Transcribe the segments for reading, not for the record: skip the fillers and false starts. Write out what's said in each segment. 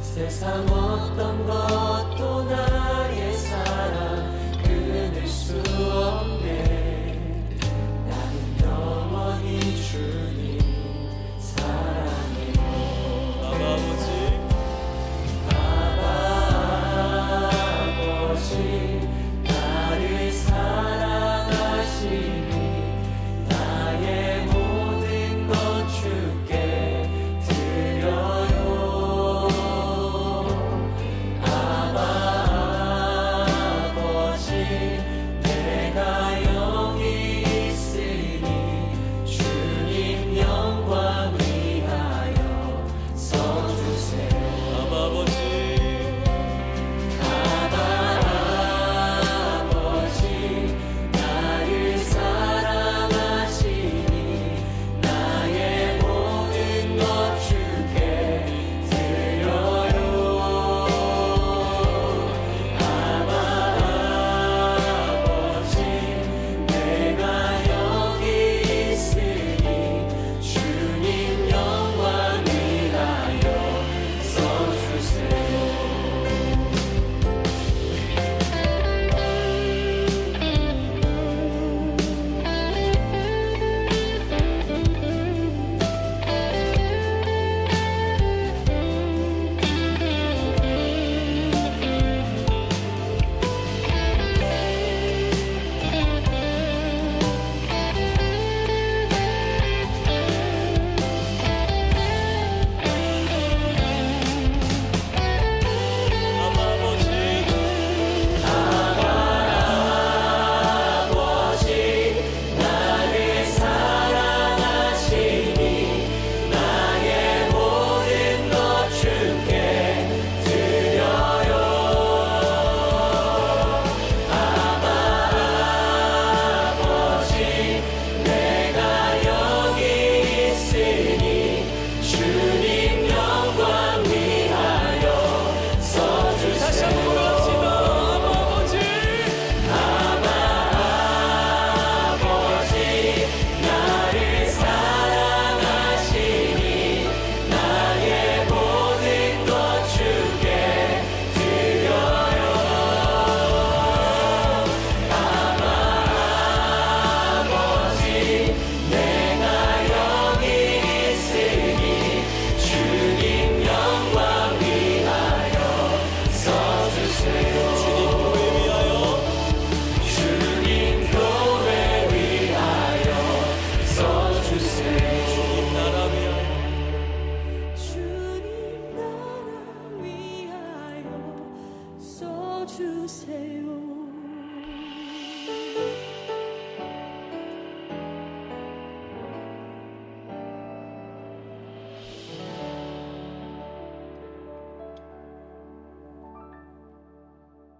세상 어떤 것도 나의 사랑 끊을 수 없네. 나는 영원히 주님 사랑해요. 아바 아버지 나를 사랑하시니 나의 모든 것 주께 드려요.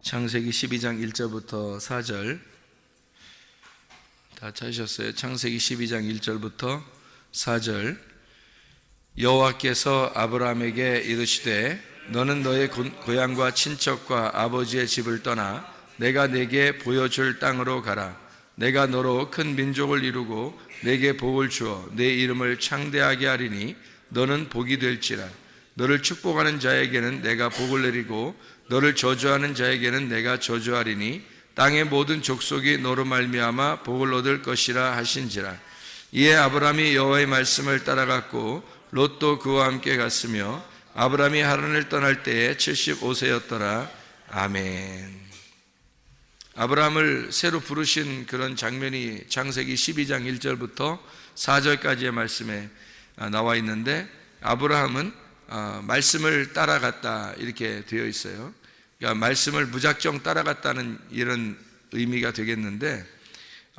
창세기 12장 1절부터 4절 다 찾으셨어요? 창세기 12장 1절부터 4절. 여호와께서 아브라함에게 이르시되 너는 너의 고향과 친척과 아버지의 집을 떠나 내가 네게 보여줄 땅으로 가라. 내가 너로 큰 민족을 이루고 네게 복을 주어 네 이름을 창대하게 하리니 너는 복이 될지라. 너를 축복하는 자에게는 내가 복을 내리고 너를 저주하는 자에게는 내가 저주하리니 땅의 모든 족속이 너로 말미암아 복을 얻을 것이라 하신지라. 이에 아브라함이 여호와의 말씀을 따라갔고 롯도 그와 함께 갔으며 아브라함이 하란을 떠날 때에 75세였더라. 아멘. 아브라함을 새로 부르신 그런 장면이 창세기 12장 1절부터 4절까지의 말씀에 나와 있는데, 아브라함은 말씀을 따라갔다 이렇게 되어 있어요. 그러니까 말씀을 무작정 따라갔다는 이런 의미가 되겠는데,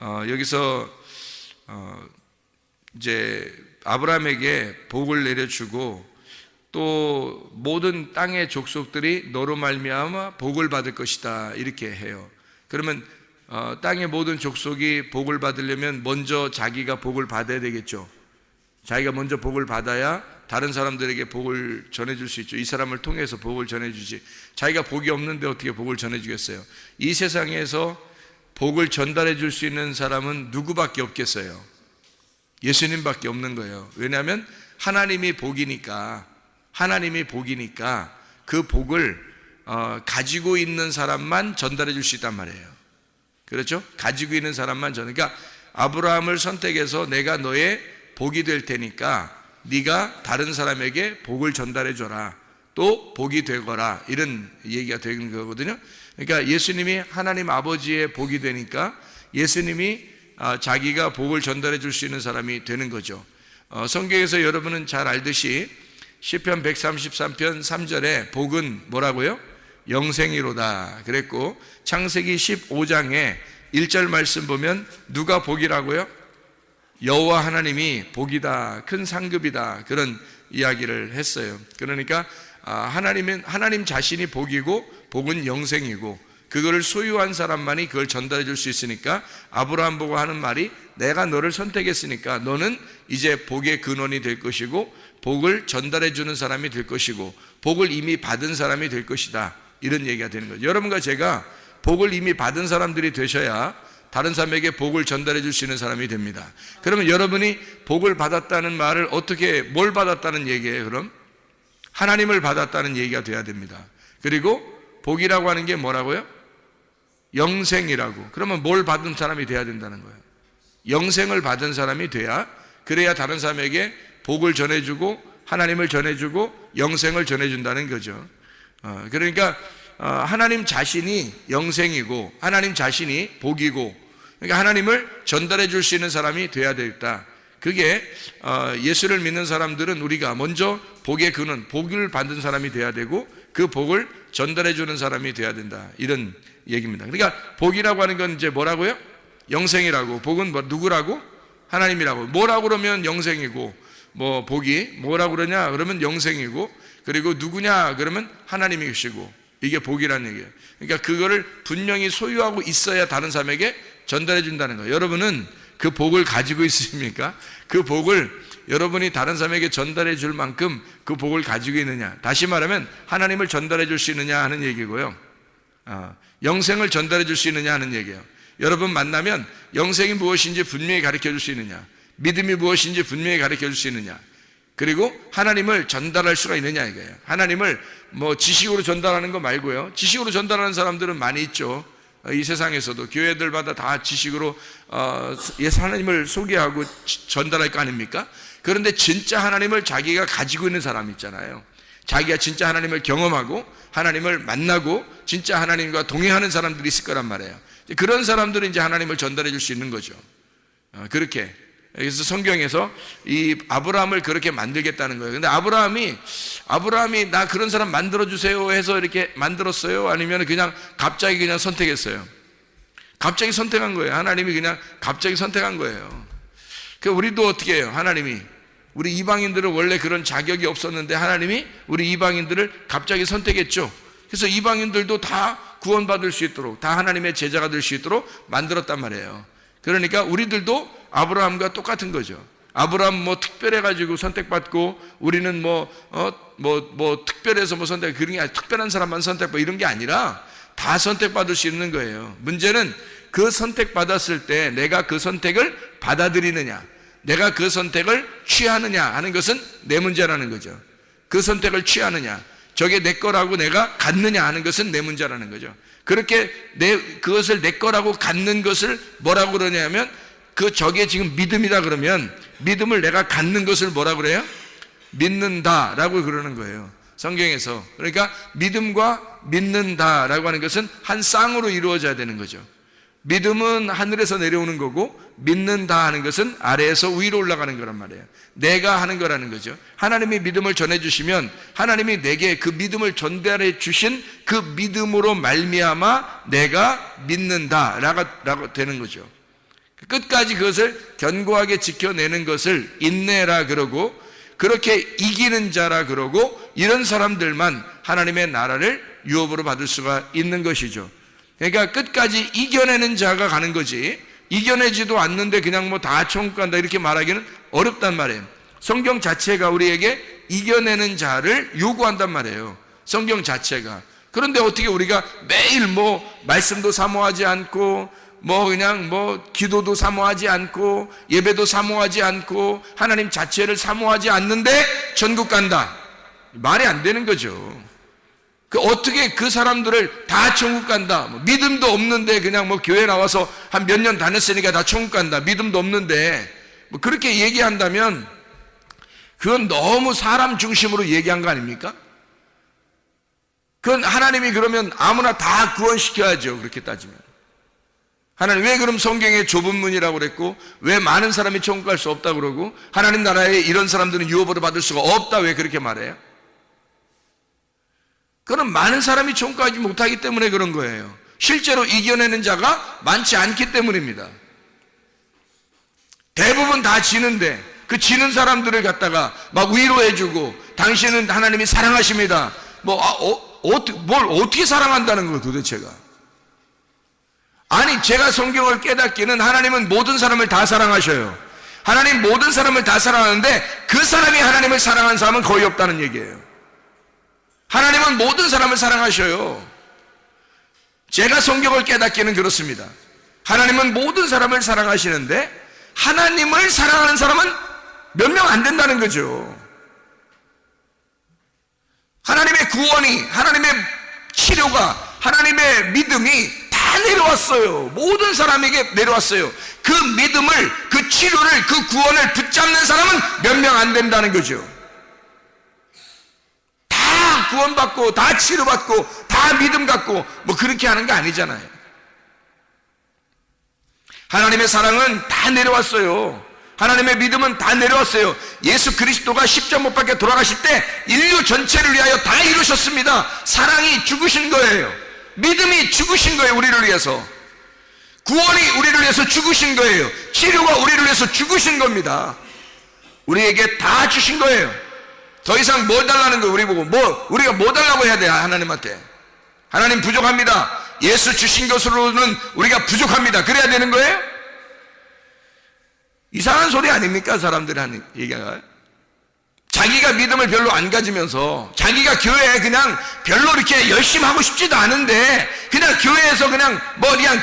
여기서 이제 아브라함에게 복을 내려주고 또 모든 땅의 족속들이 너로 말미암아 복을 받을 것이다 이렇게 해요. 그러면 땅의 모든 족속이 복을 받으려면 먼저 자기가 복을 받아야 되겠죠. 자기가 먼저 복을 받아야 다른 사람들에게 복을 전해줄 수 있죠. 이 사람을 통해서 복을 전해주지. 자기가 복이 없는데 어떻게 복을 전해주겠어요? 이 세상에서 복을 전달해 줄 수 있는 사람은 누구밖에 없겠어요? 예수님밖에 없는 거예요. 왜냐하면 하나님이 복이니까 그 복을 가지고 있는 사람만 전달해 줄 수 있단 말이에요. 그렇죠? 가지고 있는 사람만 그러니까 아브라함을 선택해서 내가 너의 복이 될 테니까 네가 다른 사람에게 복을 전달해 줘라. 또 복이 되거라. 이런 얘기가 되는 거거든요. 그러니까 예수님이 하나님 아버지의 복이 되니까 예수님이 자기가 복을 전달해 줄 수 있는 사람이 되는 거죠. 성경에서 여러분은 잘 알듯이 시편 133편 3절에 복은 뭐라고요? 영생이로다 그랬고, 창세기 15장에 1절 말씀 보면 누가 복이라고요? 여호와 하나님이 복이다, 큰 상급이다, 그런 이야기를 했어요. 그러니까 하나님 자신이 복이고 복은 영생이고 그거를 소유한 사람만이 그걸 전달해 줄 수 있으니까 아브라함 보고 하는 말이 내가 너를 선택했으니까 너는 이제 복의 근원이 될 것이고 복을 전달해 주는 사람이 될 것이고 복을 이미 받은 사람이 될 것이다, 이런 얘기가 되는 거죠. 여러분과 제가 복을 이미 받은 사람들이 되셔야 다른 사람에게 복을 전달해 줄 수 있는 사람이 됩니다. 그러면 여러분이 복을 받았다는 말을 어떻게, 뭘 받았다는 얘기예요? 그럼 하나님을 받았다는 얘기가 돼야 됩니다. 그리고 복이라고 하는 게 뭐라고요? 영생이라고. 그러면 뭘 받은 사람이 돼야 된다는 거예요? 영생을 받은 사람이 돼야, 그래야 다른 사람에게 복을 전해주고 하나님을 전해주고 영생을 전해준다는 거죠. 그러니까 하나님 자신이 영생이고 하나님 자신이 복이고, 그러니까 하나님을 전달해 줄 수 있는 사람이 돼야 되겠다. 그게 예수를 믿는 사람들은 우리가 먼저 복의 근원, 복을 받은 사람이 돼야 되고 그 복을 전달해 주는 사람이 돼야 된다, 이런 얘기입니다. 그러니까 복이라고 하는 건 이제 뭐라고요? 영생이라고. 복은 누구라고? 하나님이라고. 뭐라고 그러면 영생이고, 뭐 복이 뭐라고 그러냐 그러면 영생이고, 그리고 누구냐 그러면 하나님이시고, 이게 복이라는 얘기예요. 그러니까 그거를 분명히 소유하고 있어야 다른 사람에게 전달해 준다는 거예요. 여러분은 그 복을 가지고 있으십니까? 그 복을 여러분이 다른 사람에게 전달해 줄 만큼 그 복을 가지고 있느냐, 다시 말하면 하나님을 전달해 줄 수 있느냐 하는 얘기고요. 영생을 전달해 줄 수 있느냐 하는 얘기예요. 여러분 만나면 영생이 무엇인지 분명히 가르쳐 줄 수 있느냐, 믿음이 무엇인지 분명히 가르쳐 줄 수 있느냐, 그리고 하나님을 전달할 수가 있느냐 이거예요. 하나님을 뭐 지식으로 전달하는 거 말고요. 지식으로 전달하는 사람들은 많이 있죠. 이 세상에서도 교회들마다 다 지식으로 하나님을 소개하고 전달할 거 아닙니까? 그런데 진짜 하나님을 자기가 가지고 있는 사람 있잖아요. 자기가 진짜 하나님을 경험하고 하나님을 만나고 진짜 하나님과 동행하는 사람들이 있을 거란 말이에요. 그런 사람들은 이제 하나님을 전달해 줄 수 있는 거죠. 그렇게. 그래서 성경에서 이 아브라함을 그렇게 만들겠다는 거예요. 근데 아브라함이 나 그런 사람 만들어 주세요 해서 이렇게 만들었어요? 아니면 그냥 갑자기 그냥 선택했어요? 갑자기 선택한 거예요. 하나님이 그냥 갑자기 선택한 거예요. 그 우리도 어떻게 해요? 하나님이 우리 이방인들은 원래 그런 자격이 없었는데 하나님이 우리 이방인들을 갑자기 선택했죠. 그래서 이방인들도 다 구원받을 수 있도록, 다 하나님의 제자가 될 수 있도록 만들었단 말이에요. 그러니까 우리들도 아브라함과 똑같은 거죠. 아브라함 뭐 특별해가지고 선택받고 우리는 뭐 특별해서 뭐 선택, 그런 게 특별한 사람만 선택받고 이런 게 아니라 다 선택받을 수 있는 거예요. 문제는 그 선택받았을 때 내가 그 선택을 받아들이느냐, 내가 그 선택을 취하느냐 하는 것은 내 문제라는 거죠. 그 선택을 취하느냐, 저게 내 거라고 내가 갖느냐 하는 것은 내 문제라는 거죠. 그렇게 그것을 내 거라고 갖는 것을 뭐라고 그러냐면, 저게 지금 믿음이다 그러면 믿음을 내가 갖는 것을 뭐라고 그래요? 믿는다라고 그러는 거예요, 성경에서. 그러니까 믿음과 믿는다라고 하는 것은 한 쌍으로 이루어져야 되는 거죠. 믿음은 하늘에서 내려오는 거고 믿는다 하는 것은 아래에서 위로 올라가는 거란 말이에요. 내가 하는 거라는 거죠. 하나님이 믿음을 전해주시면 하나님이 내게 그 믿음을 전달해 주신 그 믿음으로 말미암아 내가 믿는다라고 되는 거죠. 끝까지 그것을 견고하게 지켜내는 것을 인내라 그러고, 그렇게 이기는 자라 그러고, 이런 사람들만 하나님의 나라를 유업으로 받을 수가 있는 것이죠. 그러니까 끝까지 이겨내는 자가 가는 거지, 이겨내지도 않는데 그냥 뭐 다 천국 간다 이렇게 말하기는 어렵단 말이에요. 성경 자체가 우리에게 이겨내는 자를 요구한단 말이에요, 성경 자체가. 그런데 어떻게 우리가 매일 뭐 말씀도 사모하지 않고, 뭐 그냥 뭐 기도도 사모하지 않고, 예배도 사모하지 않고, 하나님 자체를 사모하지 않는데 천국 간다? 말이 안 되는 거죠. 어떻게 그 사람들을 다 천국 간다, 뭐 믿음도 없는데 그냥 뭐 교회 나와서 한 몇 년 다녔으니까 다 천국 간다, 믿음도 없는데 뭐 그렇게 얘기한다면 그건 너무 사람 중심으로 얘기한 거 아닙니까? 그건 하나님이 그러면 아무나 다 구원시켜야죠, 그렇게 따지면. 하나님 왜 그럼 성경에 좁은 문이라고 그랬고, 왜 많은 사람이 천국 갈 수 없다고 그러고, 하나님 나라에 이런 사람들은 유업으로 받을 수가 없다 왜 그렇게 말해요? 그건 많은 사람이 천국 가지 못하기 때문에 그런 거예요. 실제로 이겨내는 자가 많지 않기 때문입니다. 대부분 다 지는데 그 지는 사람들을 갖다가 막 위로해주고, 당신은 하나님이 사랑하십니다, 뭘 어떻게 사랑한다는 거예요 도대체가? 아니, 제가 성경을 깨닫기는 하나님은 모든 사람을 다 사랑하셔요. 하나님 모든 사람을 다 사랑하는데 그 사람이 하나님을 사랑한 사람은 거의 없다는 얘기예요. 하나님은 모든 사람을 사랑하셔요. 제가 성경을 깨닫기는 그렇습니다. 하나님은 모든 사람을 사랑하시는데 하나님을 사랑하는 사람은 몇 명 안 된다는 거죠. 하나님의 구원이, 하나님의 치료가, 하나님의 믿음이 다 내려왔어요. 모든 사람에게 내려왔어요. 그 믿음을, 그 치료를, 그 구원을 붙잡는 사람은 몇 명 안 된다는 거죠. 다 구원받고 다 치료받고 다 믿음 갖고 뭐 그렇게 하는 게 아니잖아요. 하나님의 사랑은 다 내려왔어요. 하나님의 믿음은 다 내려왔어요. 예수 그리스도가 십자가 못 박혀 돌아가실 때 인류 전체를 위하여 다 이루셨습니다. 사랑이 죽으신 거예요. 믿음이 죽으신 거예요. 우리를 위해서. 구원이 우리를 위해서 죽으신 거예요. 치료가 우리를 위해서 죽으신 겁니다. 우리에게 다 주신 거예요. 더 이상 뭐 달라는 거예요? 우리 보고 우리가 뭐 달라고 해야 돼요? 하나님한테. 하나님 부족합니다. 예수 주신 것으로는 우리가 부족합니다. 그래야 되는 거예요? 이상한 소리 아닙니까? 사람들이 하는 얘기가. 자기가 믿음을 별로 안 가지면서, 자기가 교회에 그냥 별로 이렇게 열심히 하고 싶지도 않은데, 그냥 교회에서 그냥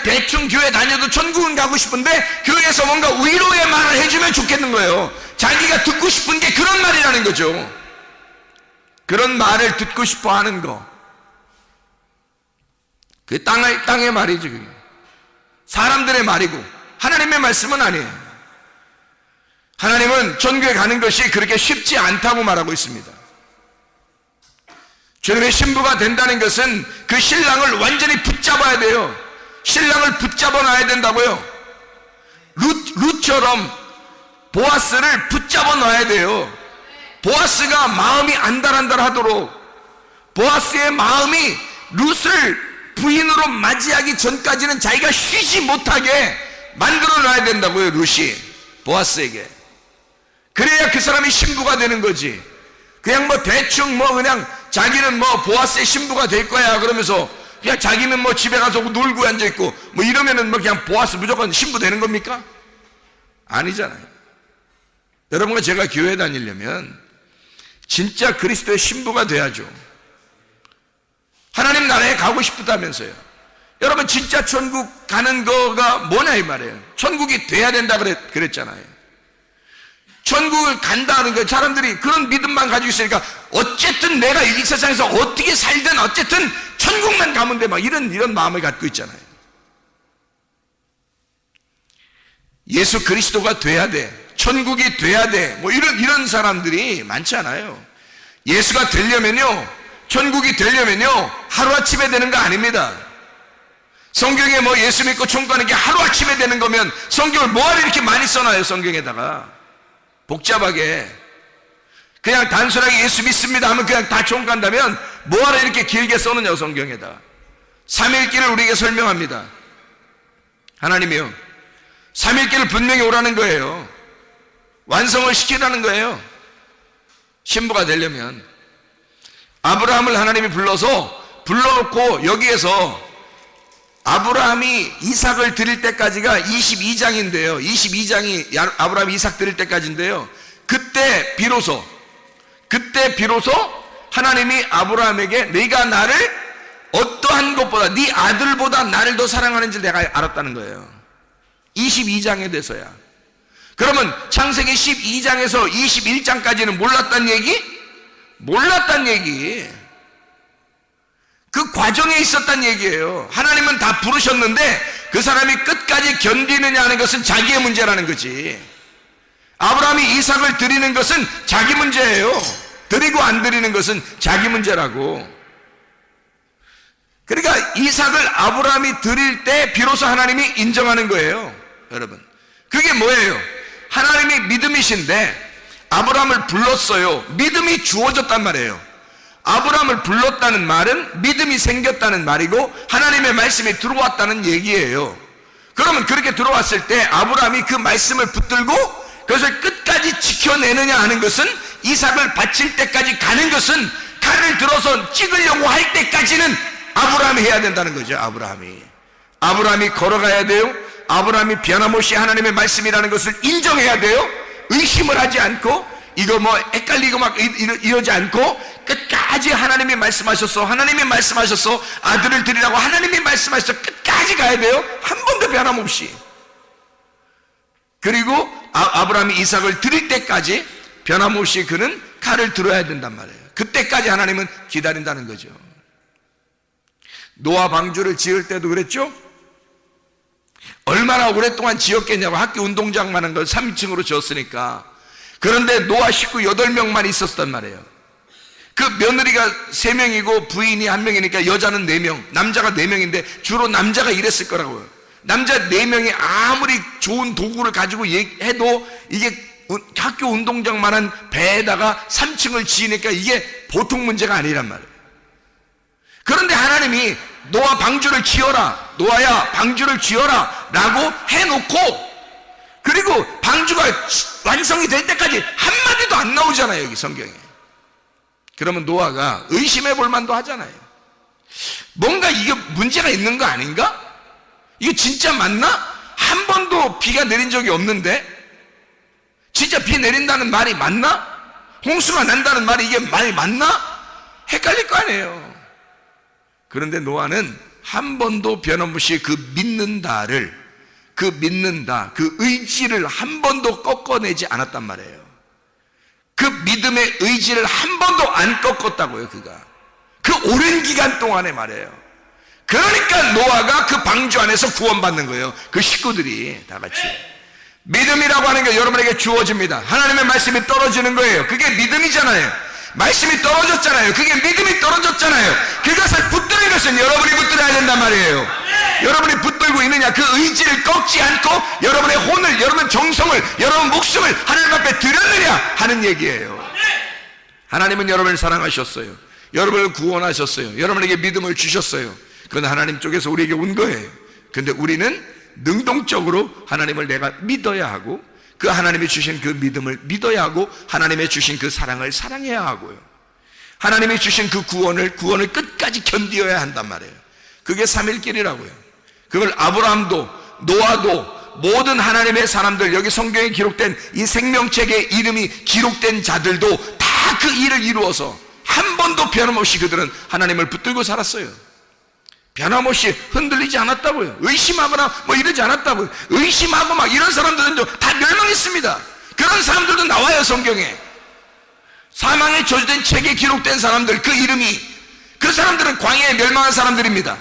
대충 교회 다녀도 천국은 가고 싶은데, 교회에서 뭔가 위로의 말을 해주면 좋겠는 거예요. 자기가 듣고 싶은 게 그런 말이라는 거죠. 그런 말을 듣고 싶어 하는 거. 그게 땅의 말이죠, 그게. 사람들의 말이고, 하나님의 말씀은 아니에요. 하나님은 천국에 가는 것이 그렇게 쉽지 않다고 말하고 있습니다. 주님의 신부가 된다는 것은 그 신랑을 완전히 붙잡아야 돼요. 신랑을 붙잡아 놔야 된다고요. 룻처럼 보아스를 붙잡아 놔야 돼요. 보아스가 마음이 안달하도록, 보아스의 마음이 룻을 부인으로 맞이하기 전까지는 자기가 쉬지 못하게 만들어 놔야 된다고요. 룻이 보아스에게. 그래야 그 사람이 신부가 되는 거지. 그냥 대충 그냥 자기는 보아스의 신부가 될 거야 그러면서 그냥 자기는 집에 가서 놀고 앉아있고 이러면은 그냥 보아스 무조건 신부 되는 겁니까? 아니잖아요. 여러분과 제가 교회 다니려면 진짜 그리스도의 신부가 돼야죠. 하나님 나라에 가고 싶다면서요. 여러분 진짜 천국 가는 거가 뭐냐 이 말이에요. 천국이 돼야 된다 그랬잖아요. 천국을 간다는 거, 사람들이 그런 믿음만 가지고 있으니까 어쨌든 내가 이 세상에서 어떻게 살든 어쨌든 천국만 가면 돼 이런 마음을 갖고 있잖아요. 예수 그리스도가 돼야 돼, 천국이 돼야 돼, 이런 사람들이 많지 않아요. 예수가 되려면요, 천국이 되려면요 하루아침에 되는 거 아닙니다. 성경에 예수 믿고 천국 가는 게 하루아침에 되는 거면 성경을 뭐하러 이렇게 많이 써놔요. 성경에다가 복잡하게 그냥 단순하게 예수 믿습니다 하면 그냥 다 천국 간다면 뭐하러 이렇게 길게 써느냐고. 성경에다가 삼위일체를 우리에게 설명합니다. 하나님이요, 3일길을 분명히 오라는 거예요. 완성을 시키라는 거예요. 신부가 되려면. 아브라함을 하나님이 불러놓고 여기에서 아브라함이 이삭을 드릴 때까지가 22장인데요 22장이 아브라함이 이삭 드릴 때까지인데요 그때 비로소 하나님이 아브라함에게 네가 나를 어떠한 것보다 네 아들보다 나를 더 사랑하는지 내가 알았다는 거예요. 22장에 돼서야. 그러면 창세기 12장에서 21장까지는 몰랐단 얘기? 몰랐단 얘기. 그 과정에 있었단 얘기예요. 하나님은 다 부르셨는데 그 사람이 끝까지 견디느냐 하는 것은 자기의 문제라는 거지. 아브라함이 이삭을 드리는 것은 자기 문제예요. 드리고 안 드리는 것은 자기 문제라고. 그러니까 이삭을 아브라함이 드릴 때 비로소 하나님이 인정하는 거예요. 여러분, 그게 뭐예요? 하나님이 믿음이신데 아브라함을 불렀어요. 믿음이 주어졌단 말이에요. 아브라함을 불렀다는 말은 믿음이 생겼다는 말이고 하나님의 말씀이 들어왔다는 얘기예요. 그러면 그렇게 들어왔을 때 아브라함이 그 말씀을 붙들고 그것을 끝까지 지켜내느냐 하는 것은 이삭을 바칠 때까지 가는 것은 칼을 들어서 찍으려고 할 때까지는 아브라함이 해야 된다는 거죠. 아브라함이 걸어가야 돼요. 아브라함이 변함없이 하나님의 말씀이라는 것을 인정해야 돼요. 의심을 하지 않고 이거 뭐 헷갈리고 막 이러지 않고 끝까지 하나님이 말씀하셨어. 하나님이 말씀하셨어. 아들을 드리라고 하나님이 말씀하셨어. 끝까지 가야 돼요. 한 번도 변함없이. 그리고 아브라함이 이삭을 드릴 때까지 변함없이 그는 칼을 들어야 된단 말이에요. 그때까지 하나님은 기다린다는 거죠. 노아 방주를 지을 때도 그랬죠? 얼마나 오랫동안 지었겠냐고. 학교 운동장만한 걸 3층으로 지었으니까. 그런데 노아 식구 8명만 있었단 말이에요. 그 며느리가 3명이고 부인이 1명이니까 여자는 4명, 남자가 4명인데 주로 남자가 일했을 거라고요. 남자 4명이 아무리 좋은 도구를 가지고 해도 이게 학교 운동장만한 배에다가 3층을 지으니까 이게 보통 문제가 아니란 말이에요. 그런데 하나님이 노아 방주를 지어라, 노아야 방주를 지어라 라고 해놓고 그리고 방주가 완성이 될 때까지 한마디도 안 나오잖아요, 여기 성경에. 그러면 노아가 의심해 볼 만도 하잖아요. 뭔가 이게 문제가 있는 거 아닌가? 이게 진짜 맞나? 한 번도 비가 내린 적이 없는데 진짜 비 내린다는 말이 맞나? 홍수가 난다는 말이 이게 말이 맞나? 헷갈릴 거 아니에요. 그런데 노아는 한 번도 변함없이 그 믿는다, 그 의지를 한 번도 꺾어내지 않았단 말이에요. 그 믿음의 의지를 한 번도 안 꺾었다고요, 그가. 그 오랜 기간 동안에 말이에요. 그러니까 노아가 그 방주 안에서 구원받는 거예요. 그 식구들이 다 같이. 믿음이라고 하는 게 여러분에게 주어집니다. 하나님의 말씀이 떨어지는 거예요. 그게 믿음이잖아요. 말씀이 떨어졌잖아요. 그게 믿음이 떨어졌잖아요. 그것을 붙드는 것은 여러분이 붙들어야 된단 말이에요. 여러분이 붙들고 있느냐, 그 의지를 꺾지 않고 여러분의 혼을, 여러분 정성을, 여러분 목숨을 하나님 앞에 드렸느냐 하는 얘기예요. 하나님은 여러분을 사랑하셨어요. 여러분을 구원하셨어요. 여러분에게 믿음을 주셨어요. 그건 하나님 쪽에서 우리에게 온 거예요. 근데 우리는 능동적으로 하나님을 내가 믿어야 하고 그 하나님이 주신 그 믿음을 믿어야 하고 하나님의 주신 그 사랑을 사랑해야 하고요. 하나님이 주신 그 구원을 끝까지 견디어야 한단 말이에요. 그게 3일길이라고요. 그걸 아브라함도 노아도 모든 하나님의 사람들, 여기 성경에 기록된 이 생명책에 이름이 기록된 자들도 다 그 일을 이루어서 한 번도 변함없이 그들은 하나님을 붙들고 살았어요. 변함없이 흔들리지 않았다고요. 의심하거나 뭐 이러지 않았다고요. 의심하고 막 이런 사람들은 다 멸망했습니다. 그런 사람들도 나와요, 성경에. 사망에 저주된 책에 기록된 사람들, 그 이름이, 그 사람들은 광야에 멸망한 사람들입니다.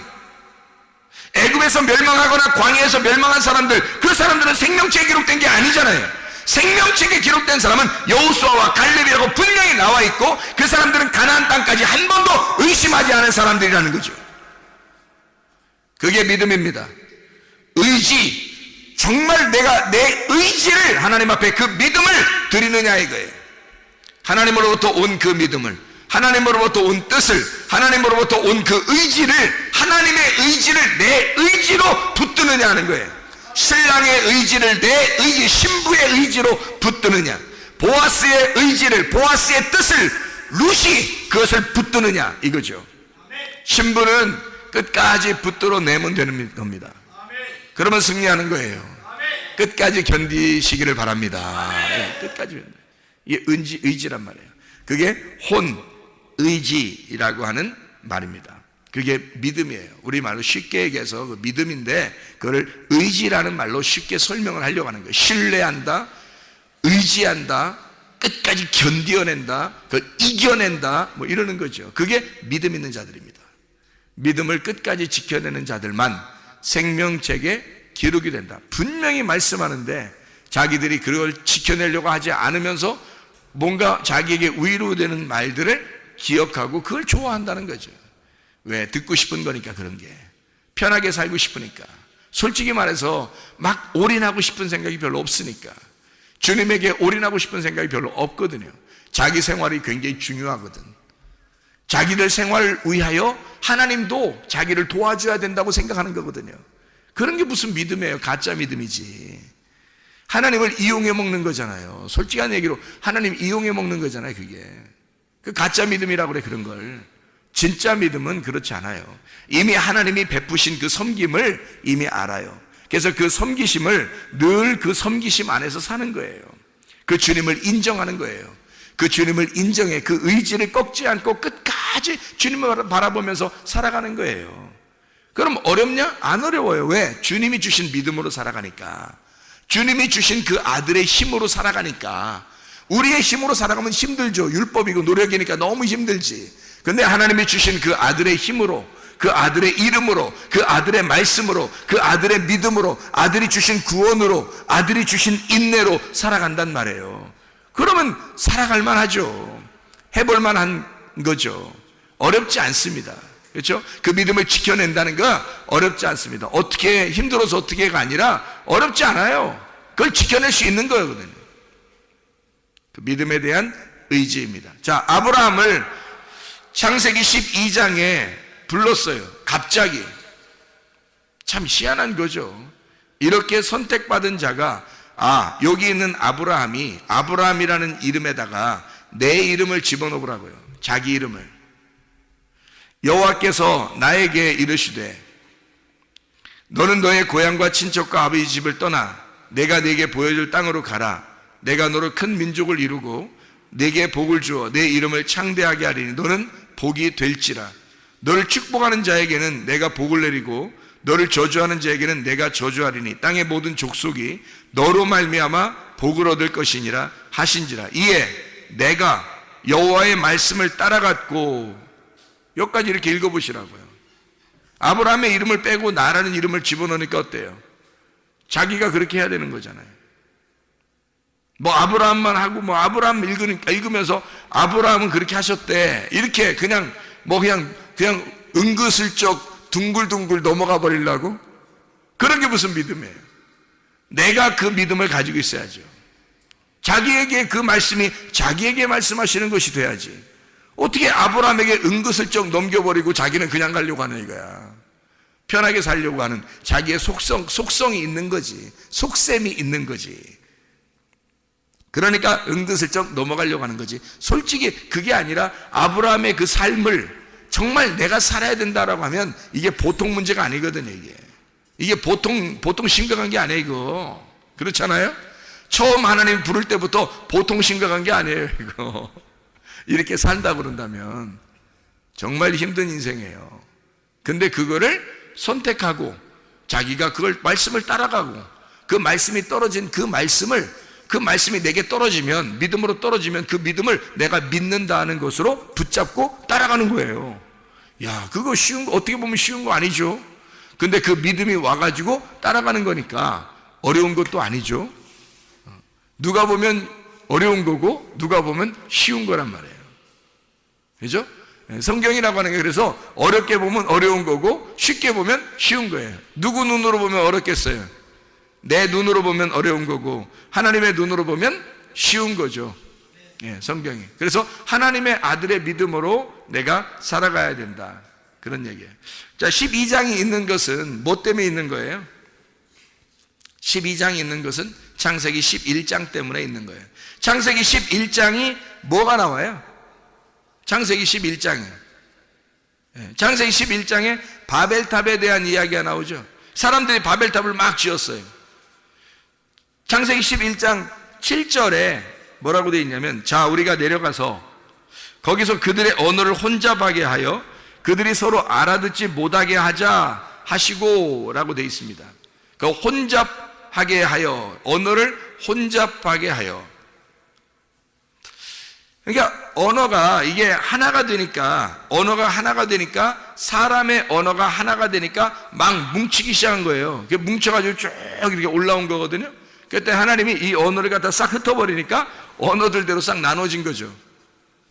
애굽에서 멸망하거나 광야에서 멸망한 사람들, 그 사람들은 생명책에 기록된 게 아니잖아요. 생명책에 기록된 사람은 여호수아와 갈렙이라고 분명히 나와 있고 그 사람들은 가나안 땅까지 한 번도 의심하지 않은 사람들이라는 거죠. 그게 믿음입니다. 의지, 정말 내가 내 의지를 하나님 앞에 그 믿음을 드리느냐 이거예요. 하나님으로부터 온 그 믿음을, 하나님으로부터 온 뜻을, 하나님으로부터 온 그 의지를, 하나님의 의지를 내 의지로 붙드느냐 하는 거예요. 신랑의 의지를 내 의지, 신부의 의지로 붙드느냐, 보아스의 의지를, 보아스의 뜻을 룻이 그것을 붙드느냐, 이거죠. 신부는 끝까지 붙들어 내면 되는 겁니다. 그러면 승리하는 거예요. 끝까지 견디시기를 바랍니다. 네, 끝까지. 이게 의지란 말이에요. 그게 혼의지라고 하는 말입니다. 그게 믿음이에요. 우리 말로 쉽게 얘기해서 그 믿음인데 그걸 의지라는 말로 쉽게 설명을 하려고 하는 거예요. 신뢰한다, 의지한다, 끝까지 견디어낸다, 그걸 이겨낸다, 뭐 이러는 거죠. 그게 믿음 있는 자들입니다. 믿음을 끝까지 지켜내는 자들만 생명책에 기록이 된다. 분명히 말씀하는데 자기들이 그걸 지켜내려고 하지 않으면서 뭔가 자기에게 위로되는 말들을 기억하고 그걸 좋아한다는 거죠. 왜? 듣고 싶은 거니까. 그런 게 편하게 살고 싶으니까. 솔직히 말해서 막 올인하고 싶은 생각이 별로 없으니까. 주님에게 올인하고 싶은 생각이 별로 없거든요. 자기 생활이 굉장히 중요하거든. 자기들 생활을 위하여 하나님도 자기를 도와줘야 된다고 생각하는 거거든요. 그런 게 무슨 믿음이에요? 가짜 믿음이지. 하나님을 이용해 먹는 거잖아요. 솔직한 얘기로 하나님 이용해 먹는 거잖아요. 그게 그 가짜 믿음이라고 그래. 그런 걸. 진짜 믿음은 그렇지 않아요. 이미 하나님이 베푸신 그 섬김을 이미 알아요. 그래서 그 섬기심을 늘 그 섬기심 안에서 사는 거예요. 그 주님을 인정하는 거예요. 그 주님을 인정해 그 의지를 꺾지 않고 끝까지 주님을 바라보면서 살아가는 거예요. 그럼 어렵냐? 안 어려워요. 왜? 주님이 주신 믿음으로 살아가니까. 주님이 주신 그 아들의 힘으로 살아가니까. 우리의 힘으로 살아가면 힘들죠. 율법이고 노력이니까 너무 힘들지. 근데 하나님이 주신 그 아들의 힘으로, 그 아들의 이름으로, 그 아들의 말씀으로, 그 아들의 믿음으로, 아들이 주신 구원으로, 아들이 주신 인내로 살아간단 말이에요. 그러면 살아갈 만하죠. 해볼 만한 거죠. 어렵지 않습니다. 그렇죠? 그 믿음을 지켜낸다는 거 어렵지 않습니다. 어떻게 힘들어서 어떻게가 아니라 어렵지 않아요. 그걸 지켜낼 수 있는 거거든요. 그 믿음에 대한 의지입니다. 자, 아브라함을 창세기 12장에 불렀어요. 갑자기. 참 희한한 거죠. 이렇게 선택받은 자가 여기 있는 아브라함이 아브라함이라는 이름에다가 내 이름을 집어넣으라고요. 자기 이름을. 여호와께서 나에게 이르시되 너는 너의 고향과 친척과 아버지 집을 떠나 내가 네게 보여줄 땅으로 가라. 내가 너로 큰 민족을 이루고 네게 복을 주어 내 이름을 창대하게 하리니 너는 복이 될지라. 너를 축복하는 자에게는 내가 복을 내리고 너를 저주하는 자에게는 내가 저주하리니 땅의 모든 족속이 너로 말미암아 복을 얻을 것이니라 하신지라. 이에 내가 여호와의 말씀을 따라갔고. 여기까지 이렇게 읽어보시라고요. 아브라함의 이름을 빼고 나라는 이름을 집어넣으니까 어때요? 자기가 그렇게 해야 되는 거잖아요. 뭐 아브라함만 하고 뭐 아브라함 읽으면서 아브라함은 그렇게 하셨대. 이렇게 그냥 은근슬쩍 둥글둥글 넘어가 버리려고? 그런 게 무슨 믿음이에요? 내가 그 믿음을 가지고 있어야죠. 자기에게 그 말씀이 자기에게 말씀하시는 것이 돼야지. 어떻게 아브라함에게 은근슬쩍 넘겨버리고 자기는 그냥 가려고 하는 이거야. 편하게 살려고 하는 자기의 속성이 있는 거지. 속셈이 있는 거지. 그러니까 은근슬쩍 넘어가려고 하는 거지. 솔직히 그게 아니라 아브라함의 그 삶을 정말 내가 살아야 된다라고 하면 이게 보통 문제가 아니거든요. 이게 보통 심각한 게 아니에요. 이거 그렇잖아요. 처음 하나님 부를 때부터 보통 심각한 게 아니에요. 이거 이렇게 산다 그런다면 정말 힘든 인생이에요. 근데 그거를 선택하고 자기가 그걸 말씀을 따라가고 그 말씀이 떨어진 그 말씀이 내게 떨어지면 믿음으로 떨어지면 그 믿음을 내가 믿는다는 것으로 붙잡고 따라가는 거예요. 야, 그거 쉬운 거 어떻게 보면 쉬운 거 아니죠. 근데 그 믿음이 와가지고 따라가는 거니까 어려운 것도 아니죠. 누가 보면 어려운 거고 누가 보면 쉬운 거란 말이에요. 그죠? 성경이라고 하는 게 그래서 어렵게 보면 어려운 거고 쉽게 보면 쉬운 거예요. 누구 눈으로 보면 어렵겠어요? 내 눈으로 보면 어려운 거고 하나님의 눈으로 보면 쉬운 거죠. 성경이. 그래서 하나님의 아들의 믿음으로 내가 살아가야 된다. 그런 얘기예요. 자, 12장이 있는 것은 뭐 때문에 있는 거예요? 12장이 있는 것은 창세기 11장 때문에 있는 거예요. 창세기 11장이 뭐가 나와요? 창세기 11장이에요. 창세기 11장에 바벨탑에 대한 이야기가 나오죠. 사람들이 바벨탑을 막 지었어요. 창세기 11장 7절에 뭐라고 되어 있냐면, 자, 우리가 내려가서 거기서 그들의 언어를 혼잡하게 하여 그들이 서로 알아듣지 못하게 하자 하시고 라고 되어 있습니다. 그 혼잡하게 하여, 언어를 혼잡하게 하여. 그러니까 언어가 이게 하나가 되니까, 언어가 하나가 되니까, 사람의 언어가 하나가 되니까 막 뭉치기 시작한 거예요. 뭉쳐가지고 쭉 이렇게 올라온 거거든요. 그때 하나님이 이 언어를 갖다 싹 흩어버리니까 언어들대로 싹 나눠진 거죠.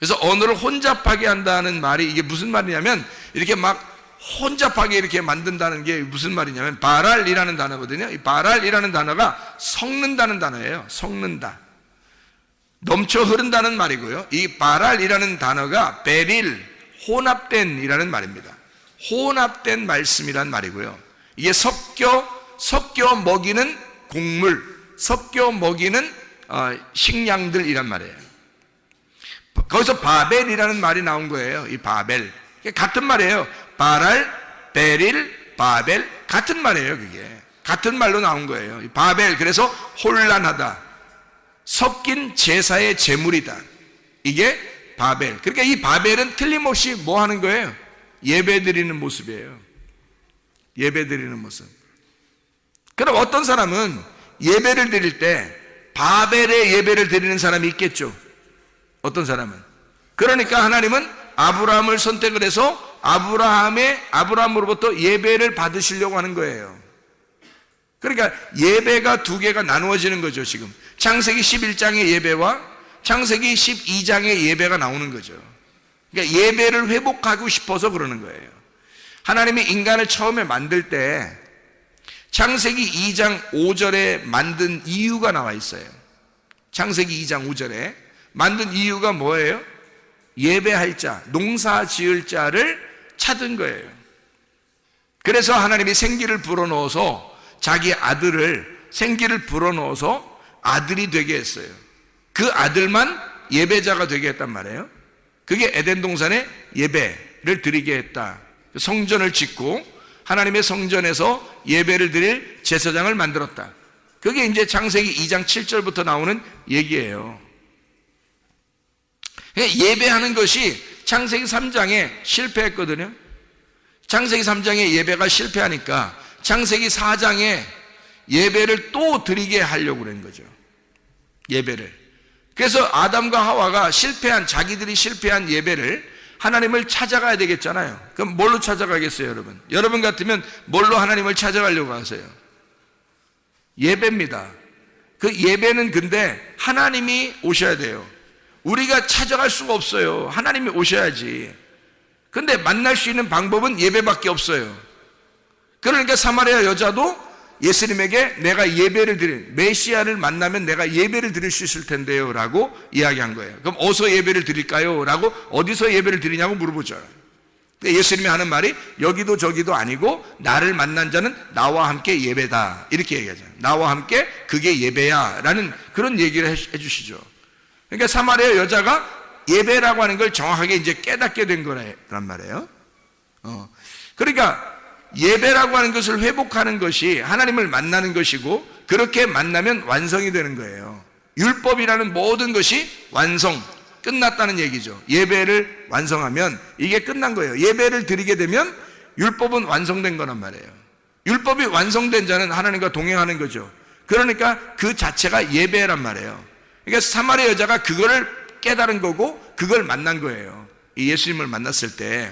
그래서 언어를 혼잡하게 한다는 말이 이게 무슨 말이냐면, 이렇게 막 혼잡하게 이렇게 만든다는 게 무슨 말이냐면, 바랄이라는 단어거든요. 이 바랄이라는 단어가 섞는다는 단어예요. 섞는다, 넘쳐 흐른다는 말이고요. 이 바랄이라는 단어가 베릴, 혼합된 이라는 말입니다. 혼합된 말씀이란 말이고요. 이게 섞여 먹이는 곡물, 섞여 먹이는 식량들이란 말이에요. 거기서 바벨이라는 말이 나온 거예요. 이 바벨, 같은 말이에요. 바랄, 베릴, 바벨, 같은 말이에요. 그게 같은 말로 나온 거예요. 이 바벨, 그래서 혼란하다, 섞인 제사의 제물이다, 이게 바벨. 그러니까 이 바벨은 틀림없이 뭐 하는 거예요? 예배 드리는 모습이에요. 예배 드리는 모습. 그럼 어떤 사람은 예배를 드릴 때 바벨의 예배를 드리는 사람이 있겠죠. 어떤 사람은. 그러니까 하나님은 아브라함을 선택을 해서 아브라함으로부터 예배를 받으시려고 하는 거예요. 그러니까 예배가 두 개가 나누어지는 거죠. 지금 창세기 11장의 예배와 창세기 12장의 예배가 나오는 거죠. 그러니까 예배를 회복하고 싶어서 그러는 거예요. 하나님이 인간을 처음에 만들 때 창세기 2장 5절에 만든 이유가 나와 있어요. 창세기 2장 5절에 만든 이유가 뭐예요? 예배할 자, 농사 지을 자를 찾은 거예요. 그래서 하나님이 생기를 불어넣어서 자기 아들을, 생기를 불어넣어서 아들이 되게 했어요. 그 아들만 예배자가 되게 했단 말이에요. 그게 에덴 동산에 예배를 드리게 했다. 성전을 짓고 하나님의 성전에서 예배를 드릴 제사장을 만들었다. 그게 이제 창세기 2장 7절부터 나오는 얘기예요. 예배하는 것이 창세기 3장에 실패했거든요. 창세기 3장에 예배가 실패하니까 창세기 4장에 예배를 또 드리게 하려고 그런 거죠. 예배를. 그래서 아담과 하와가 자기들이 실패한 예배를 하나님을 찾아가야 되겠잖아요. 그럼 뭘로 찾아가겠어요, 여러분? 여러분 같으면 뭘로 하나님을 찾아가려고 하세요? 예배입니다. 그 예배는 근데 하나님이 오셔야 돼요. 우리가 찾아갈 수가 없어요. 하나님이 오셔야지. 근데 만날 수 있는 방법은 예배밖에 없어요. 그러니까 사마리아 여자도 예수님에게 내가 예배를 메시아를 만나면 내가 예배를 드릴 수 있을 텐데요 라고 이야기한 거예요. 그럼 어디서 예배를 드릴까요? 라고 어디서 예배를 드리냐고 물어보죠. 예수님이 하는 말이 여기도 저기도 아니고 나를 만난 자는 나와 함께 예배다, 이렇게 얘기하잖아요. 나와 함께 그게 예배야 라는 그런 얘기를 해주시죠. 그러니까 사마리아 여자가 예배라고 하는 걸 정확하게 이제 깨닫게 된 거란 말이에요. 그러니까 예배라고 하는 것을 회복하는 것이 하나님을 만나는 것이고, 그렇게 만나면 완성이 되는 거예요. 율법이라는 모든 것이 끝났다는 얘기죠. 예배를 완성하면 이게 끝난 거예요. 예배를 드리게 되면 율법은 완성된 거란 말이에요. 율법이 완성된 자는 하나님과 동행하는 거죠. 그러니까 그 자체가 예배란 말이에요. 그러니까 사마리아 여자가 그거를 깨달은 거고 그걸 만난 거예요. 이 예수님을 만났을 때.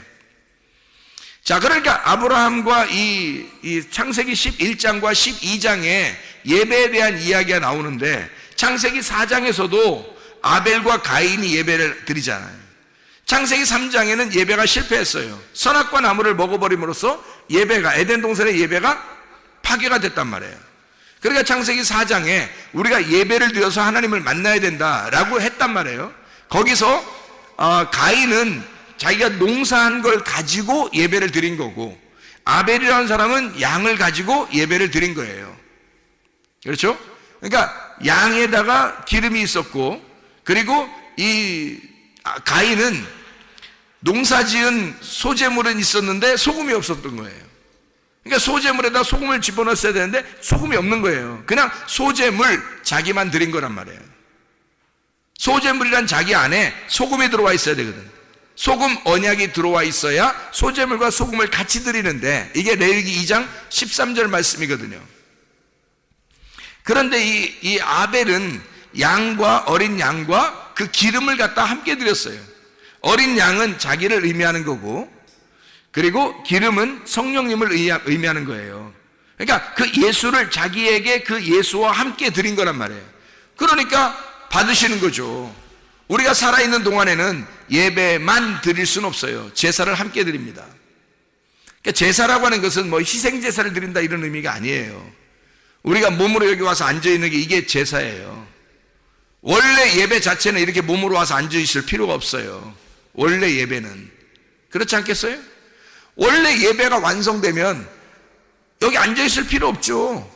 자, 그러니까 아브라함과 이 창세기 11장과 12장에 예배에 대한 이야기가 나오는데, 창세기 4장에서도 아벨과 가인이 예배를 드리잖아요. 창세기 3장에는 예배가 실패했어요. 선악과 나무를 먹어버림으로써 예배가, 에덴 동산의 예배가 파괴가 됐단 말이에요. 그러니까 창세기 4장에 우리가 예배를 드려서 하나님을 만나야 된다라고 했단 말이에요. 거기서 가인은 자기가 농사한 걸 가지고 예배를 드린 거고, 아벨이라는 사람은 양을 가지고 예배를 드린 거예요. 그렇죠? 그러니까 양에다가 기름이 있었고, 그리고 이 가인은 농사지은 소재물은 있었는데 소금이 없었던 거예요. 그러니까 소재물에다 소금을 집어넣었어야 되는데 소금이 없는 거예요. 그냥 소재물 자기만 드린 거란 말이에요. 소재물이란 자기 안에 소금이 들어와 있어야 되거든. 소금 언약이 들어와 있어야 소재물과 소금을 같이 드리는데, 이게 레위기 2장 13절 말씀이거든요. 그런데 이 아벨은 양과 어린 양과 그 기름을 갖다 함께 드렸어요. 어린 양은 자기를 의미하는 거고, 그리고 기름은 성령님을 의미하는 거예요. 그러니까 그 예수를 자기에게 그 예수와 함께 드린 거란 말이에요. 그러니까 받으시는 거죠. 우리가 살아있는 동안에는 예배만 드릴 수는 없어요. 제사를 함께 드립니다. 그러니까 제사라고 하는 것은 뭐 희생제사를 드린다 이런 의미가 아니에요. 우리가 몸으로 여기 와서 앉아있는 게 이게 제사예요. 원래 예배 자체는 이렇게 몸으로 와서 앉아있을 필요가 없어요. 원래 예배는. 그렇지 않겠어요? 원래 예배가 완성되면 여기 앉아있을 필요 없죠.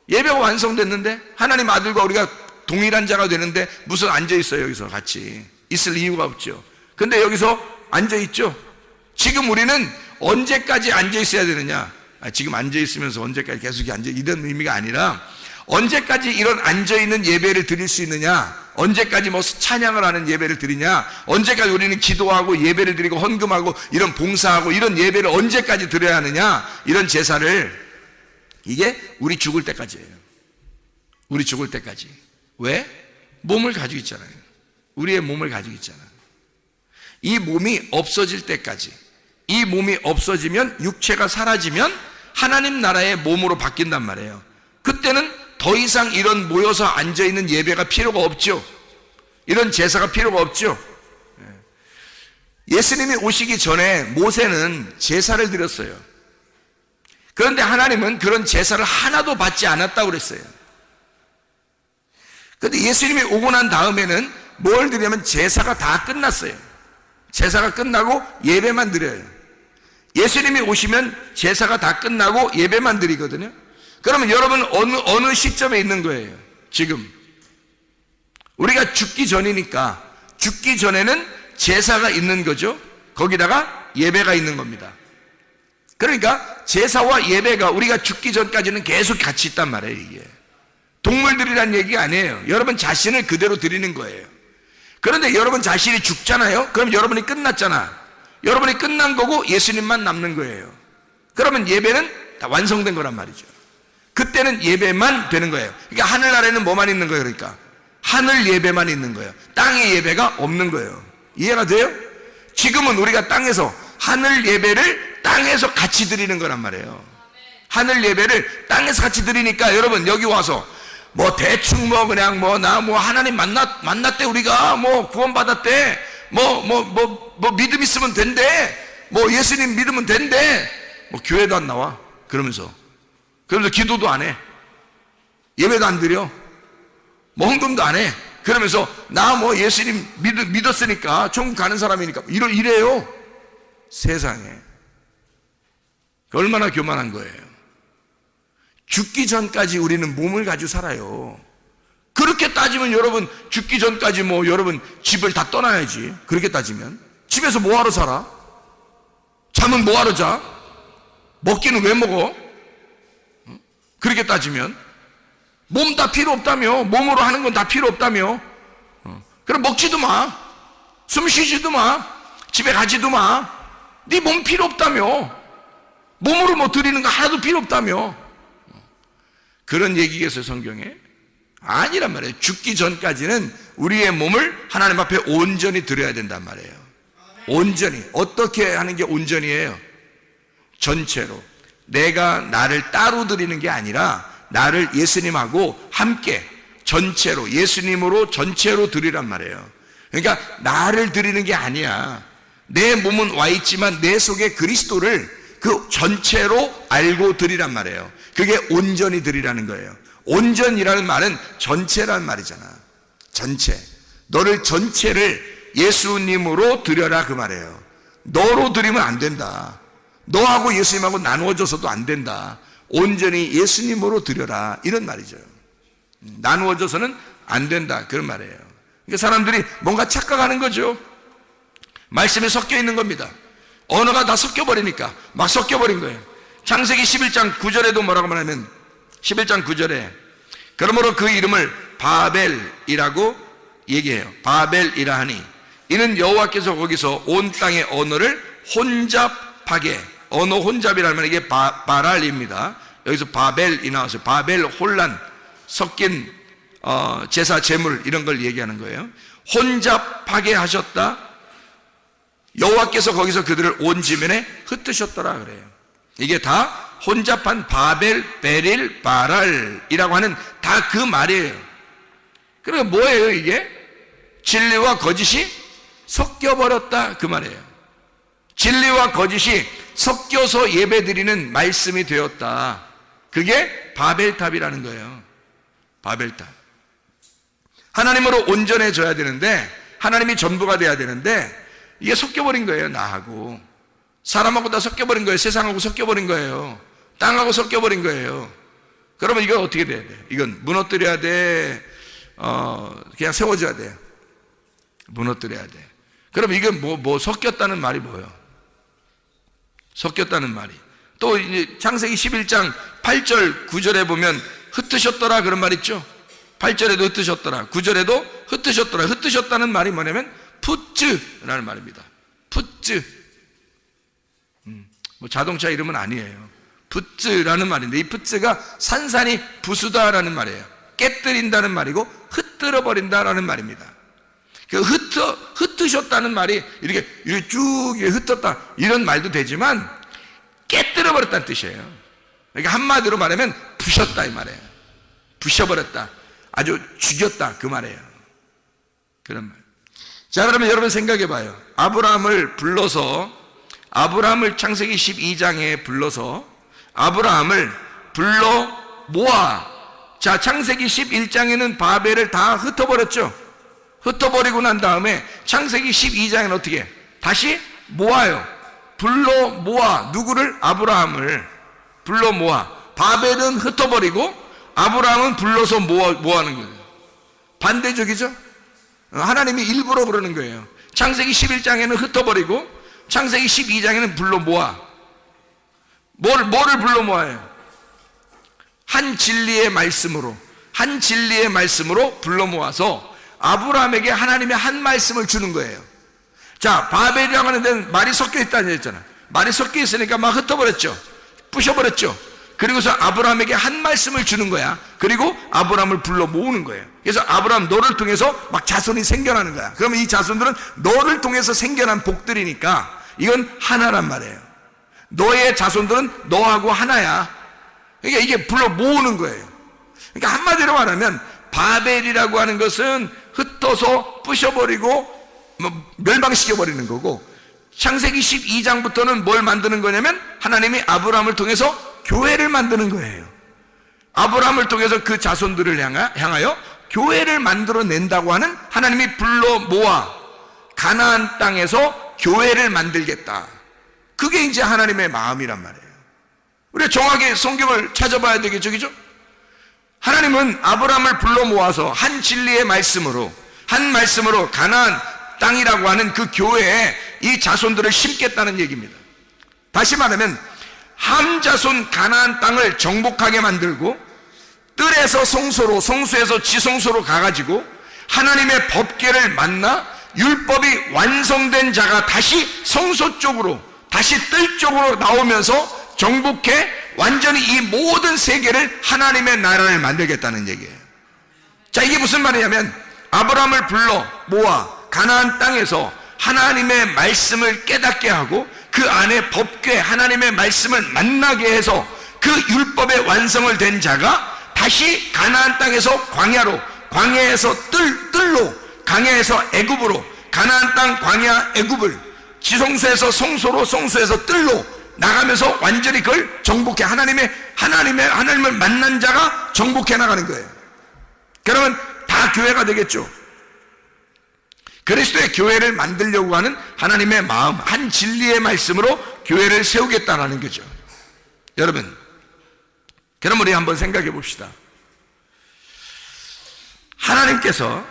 예배가 완성됐는데 하나님 아들과 우리가 동일한 자가 되는데 무슨 앉아있어요? 여기서 같이 있을 이유가 없죠. 근데 여기서 앉아있죠. 지금 우리는 언제까지 앉아있어야 되느냐? 지금 앉아있으면서 언제까지 계속 앉아, 이런 의미가 아니라 언제까지 이런 앉아있는 예배를 드릴 수 있느냐? 언제까지 뭐 찬양을 하는 예배를 드리냐? 언제까지 우리는 기도하고 예배를 드리고 헌금하고 이런 봉사하고 이런 예배를 언제까지 드려야 하느냐? 이런 제사를, 이게 우리 죽을 때까지예요. 우리 죽을 때까지. 왜? 몸을 가지고 있잖아요. 우리의 몸을 가지고 있잖아요. 이 몸이 없어질 때까지. 이 몸이 없어지면, 육체가 사라지면 하나님 나라의 몸으로 바뀐단 말이에요. 그때는 더 이상 이런 모여서 앉아있는 예배가 필요가 없죠. 이런 제사가 필요가 없죠. 예수님이 오시기 전에 모세는 제사를 드렸어요. 그런데 하나님은 그런 제사를 하나도 받지 않았다고 그랬어요. 그런데 예수님이 오고 난 다음에는 뭘 드리냐면 제사가 다 끝났어요. 제사가 끝나고 예배만 드려요. 예수님이 오시면 제사가 다 끝나고 예배만 드리거든요. 그러면 여러분 어느 시점에 있는 거예요? 지금 우리가 죽기 전이니까, 죽기 전에는 제사가 있는 거죠. 거기다가 예배가 있는 겁니다. 그러니까 제사와 예배가 우리가 죽기 전까지는 계속 같이 있단 말이에요. 이게 동물들이란 얘기가 아니에요. 여러분 자신을 그대로 드리는 거예요. 그런데 여러분 자신이 죽잖아요. 그럼 여러분이 끝났잖아. 여러분이 끝난 거고 예수님만 남는 거예요. 그러면 예배는 다 완성된 거란 말이죠. 그때는 예배만 되는 거예요. 그러니까 하늘나라에는 뭐만 있는 거예요? 그러니까 하늘 예배만 있는 거예요. 땅의 예배가 없는 거예요. 이해가 돼요? 지금은 우리가 땅에서 하늘 예배를 땅에서 같이 드리는 거란 말이에요. 하늘 예배를 땅에서 같이 드리니까 여러분 여기 와서 뭐 대충 뭐 그냥 뭐 나 뭐 하나님 만났대, 우리가 뭐 구원받았대, 뭐 믿음 있으면 된대, 뭐 예수님 믿으면 된대, 뭐 교회도 안 나와. 그러면서 기도도 안 해. 예배도 안 드려. 뭐 헌금도 안 해. 그러면서 나 뭐 예수님 믿었으니까 천국 가는 사람이니까 이래요. 세상에. 얼마나 교만한 거예요. 죽기 전까지 우리는 몸을 가지고 살아요. 그렇게 따지면 여러분 죽기 전까지 뭐 여러분 집을 다 떠나야지. 그렇게 따지면 집에서 뭐하러 살아? 잠은 뭐하러 자? 먹기는 왜 먹어? 그렇게 따지면 몸 다 필요 없다며. 몸으로 하는 건 다 필요 없다며. 그럼 먹지도 마. 숨 쉬지도 마. 집에 가지도 마. 네 몸 필요 없다며. 몸으로 뭐 드리는 거 하나도 필요 없다며. 그런 얘기겠어요, 성경에? 아니란 말이에요. 죽기 전까지는 우리의 몸을 하나님 앞에 온전히 드려야 된단 말이에요. 온전히. 어떻게 하는 게 온전이에요? 전체로. 내가 나를 따로 드리는 게 아니라 나를 예수님하고 함께 전체로, 예수님으로 전체로 드리란 말이에요. 그러니까 나를 드리는 게 아니야. 내 몸은 와 있지만 내 속에 그리스도를 그 전체로 알고 드리란 말이에요. 그게 온전히 드리라는 거예요. 온전이라는 말은 전체라는 말이잖아. 전체. 너를 전체를 예수님으로 드려라 그 말이에요. 너로 드리면 안 된다. 너하고 예수님하고 나누어져서도 안 된다. 온전히 예수님으로 드려라, 이런 말이죠. 나누어져서는 안 된다, 그런 말이에요. 그러니까 사람들이 뭔가 착각하는 거죠. 말씀에 섞여 있는 겁니다. 언어가 다 섞여버리니까 막 섞여버린 거예요. 창세기 11장 9절에도 뭐라고 말하면 11장 9절에 그러므로 그 이름을 바벨이라고 얘기해요. 바벨이라 하니 이는 여호와께서 거기서 온 땅의 언어를 혼잡하게, 언어 혼잡이라는 말, 이게 바랄입니다. 여기서 바벨이 나와서 바벨 혼란, 섞인 제사 제물 이런 걸 얘기하는 거예요. 혼잡하게 하셨다. 여호와께서 거기서 그들을 온 지면에 흩으셨더라 그래요. 이게 다 혼잡한 바벨, 베릴, 바랄이라고 하는 다 그 말이에요. 그러니까 뭐예요 이게? 진리와 거짓이 섞여버렸다, 그 말이에요. 진리와 거짓이 섞여서 예배드리는 말씀이 되었다. 그게 바벨탑이라는 거예요. 바벨탑. 하나님으로 온전해져야 되는데, 하나님이 전부가 돼야 되는데 이게 섞여버린 거예요. 나하고 사람하고 다 섞여버린 거예요. 세상하고 섞여버린 거예요. 땅하고 섞여버린 거예요. 그러면 이건 어떻게 돼야 돼? 이건 무너뜨려야 돼? 그냥 세워져야 돼? 무너뜨려야 돼. 그럼 이건 뭐 섞였다는 말이 뭐예요? 섞였다는 말이 또 이제 창세기 11장 8절 9절에 보면 흩으셨더라 그런 말 있죠. 8절에도 흩으셨더라, 9절에도 흩으셨더라. 흩으셨다는 말이 뭐냐면 푸츠라는 말입니다. 푸츠. 뭐 자동차 이름은 아니에요. 푸츠라는 말인데 이 푸츠가 산산이 부수다라는 말이에요. 깨뜨린다는 말이고 흩뜨려 버린다라는 말입니다. 그 흩으셨다는 말이 이렇게 쭉 흩었다 이런 말도 되지만 깨뜨려 버렸다는 뜻이에요. 그러니까 한마디로 말하면 부셨다 이 말이에요. 부셔버렸다, 아주 죽였다 그 말이에요. 그런 말. 자, 그러면 여러분 생각해 봐요. 아브라함을 창세기 12장에 불러서 아브라함을 불러 모아. 자, 창세기 11장에는 바벨을 다 흩어버렸죠. 흩어버리고 난 다음에 창세기 12장에는 어떻게? 다시 모아요. 불러 모아. 누구를? 아브라함을 불러 모아. 바벨은 흩어버리고 아브라함은 불러서 모아는 거예요. 반대적이죠? 하나님이 일부러 그러는 거예요. 창세기 11장에는 ht어버리고 창세기 12장에는 불러 모아. 뭐를 불러 모아요? 한 진리의 말씀으로 불러 모아서 아브라함에게 하나님의 한 말씀을 주는 거예요. 자, 바벨이라고 하는 데는 말이 섞여 있다는 얘기잖아. 말이 섞여 있으니까 막 흩어버렸죠. 부셔버렸죠. 그리고서 아브라함에게 한 말씀을 주는 거야. 그리고 아브라함을 불러 모으는 거예요. 그래서 아브라함, 너를 통해서 막 자손이 생겨나는 거야. 그러면 이 자손들은 너를 통해서 생겨난 복들이니까 이건 하나란 말이에요. 너의 자손들은 너하고 하나야. 그러니까 이게 불러 모으는 거예요. 그러니까 한마디로 말하면 바벨이라고 하는 것은 흩어서 부셔버리고 멸망시켜버리는 거고, 창세기 12장부터는 뭘 만드는 거냐면 하나님이 아브라함을 통해서 교회를 만드는 거예요. 아브라함을 통해서 그 자손들을 향하여 교회를 만들어낸다고 하는, 하나님이 불러 모아 가나안 땅에서 교회를 만들겠다. 그게 이제 하나님의 마음이란 말이에요. 우리가 정확히 성경을 찾아봐야 되겠죠, 그죠? 하나님은 아브라함을 불러 모아서 한 진리의 말씀으로 가나안 땅이라고 하는 그 교회에 이 자손들을 심겠다는 얘기입니다. 다시 말하면 함 자손 가나안 땅을 정복하게 만들고, 뜰에서 성소로, 성소에서 지성소로 가가지고 하나님의 법궤를 만나 율법이 완성된 자가 다시 성소 쪽으로, 다시 뜰 쪽으로 나오면서 정복해 완전히 이 모든 세계를 하나님의 나라를 만들겠다는 얘기예요. 자, 이게 무슨 말이냐면 아브라함을 불러 모아 가나안 땅에서 하나님의 말씀을 깨닫게 하고 그 안에 법궤, 하나님의 말씀을 만나게 해서 그 율법의 완성을 된 자가 다시 가나안 땅에서 광야로, 광야에서 뜰로, 광야에서 애굽으로, 가나안 땅 광야 애굽을 지성소에서 성소로, 성소에서 뜰로 나가면서 완전히 그걸 정복해, 하나님을 만난 자가 정복해 나가는 거예요. 그러면 다 교회가 되겠죠. 그리스도의 교회를 만들려고 하는 하나님의 마음, 한 진리의 말씀으로 교회를 세우겠다는 거죠. 여러분, 그럼 우리 한번 생각해 봅시다. 하나님께서